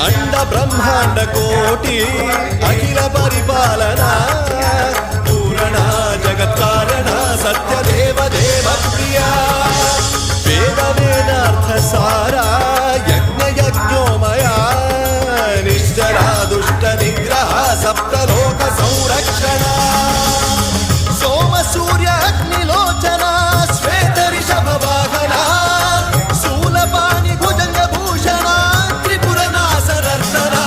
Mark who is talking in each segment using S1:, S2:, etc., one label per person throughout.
S1: अंड ब्रह्मांड कोटि अखिल परिपालना पूरणा जगत्कारणा सत्यदेव देव प्रिया वेद वेदार्थ सारा यज्ञ यज्ञोमया निश्चला दुष्ट निग्रह सप्तलोक संरक्षणा सोम सूर्य अग्निलोचना श्वेत ऋषभ वाहना शूलपाणि भुजंग भूषणा त्रिपुर नासनर्तना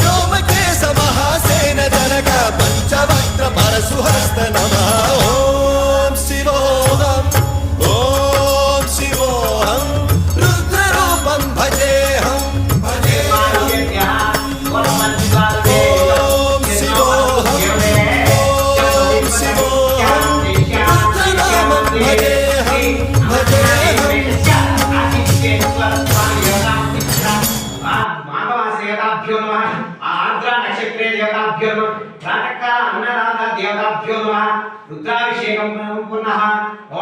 S1: व्योमकेश महासेन जनक पंचवक्त्र परशुहस्त नमः ओम शिवोऽहम् ओम शिवोऽहम् रुद्ररूपं भजेऽहं
S2: रुद्राभिषेकं पुनः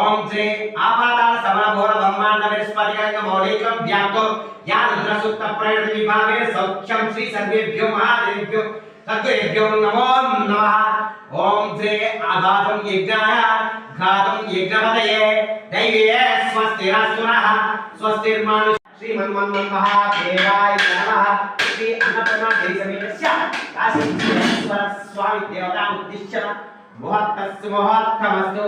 S2: ओम श्री आपाताल समरभोर ब्रह्मांड विस्फटिकलिंग मौलिकं व्याप्तो या रुद्रसुक्त प्रणत विभागे सौख्यं श्री सर्वेभ्यो महादेवेभ्यो सद्गुरुभ्यो नमो नमः ओम श्री आघातं यज्ञाय घातं यज्ञपतये दैवे स्वस्तिरस्तुनः स्वस्तिर्मानुष श्रीमन्मन्महादेवाय नमः श्री अन्नपूर्णा देवी समेतस्य काशी विश्वेश्वर स्वामी देवता उद्दिश्य मुहूर्तस्य मुहूर्तमस्तु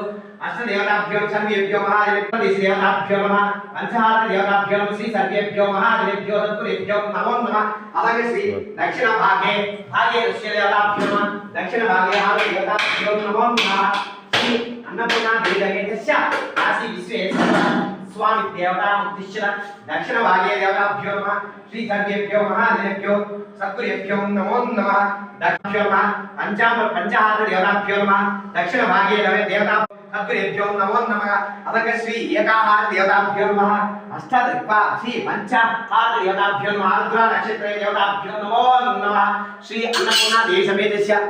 S2: अष्टदेवताभ्यो सर्वेभ्यो महादेवेभ्यो देवताभ्यो नमः पंचहार देवताभ्यो श्री सर्वेभ्यो महादेवेभ्यो सद्गुरुभ्यो नमो नमः अलगे श्री दक्षिण भागे ऋषि देवताभ्यो नमः दक्षिण भागे हार देवताभ्यो नमो नमः श्री अन्नपूर्णा देवी समेतस्य काशी विश्वेश्वर स्वामी देवता उद्दिश्य दक्षिण भागे देवताभ्यो नमः श्री सर्वेभ्यो महादेवेभ्यो सद्गुरुभ्यो नमो नमः दक्षिण पंचहार देवताभ्यो नमः दक्षिण भागे देवता सद्गुरुभ्यो नमो नमः अदक श्री एकाहार देवताभ्यो नमः अष्टदिक्पा श्री पंचहार देवताभ्यो नमः आर्द्रा नक्षत्र देवताभ्यो नमो नमः श्री अन्नपूर्णा देवी समेतस्य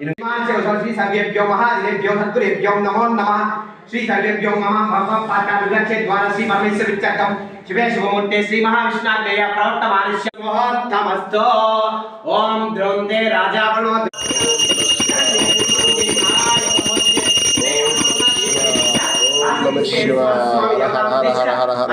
S2: श्री सर्वेभ्यो महादेवेभ्यो सद्गुरुभ्यो नमो नमः श्री सर्वेभ्यो नमः भगवान पाठाभिलक्ष्य द्वारा श्री परमेश्वर विचक्रम शिवे शुभमूर्ते श्री महाविष्णाग्नेय प्रवर्तमानस्य मुहूर्तमस्तु ओम द्रौंदे राजावनो
S1: नमः शिवाय हर हर हर हर हर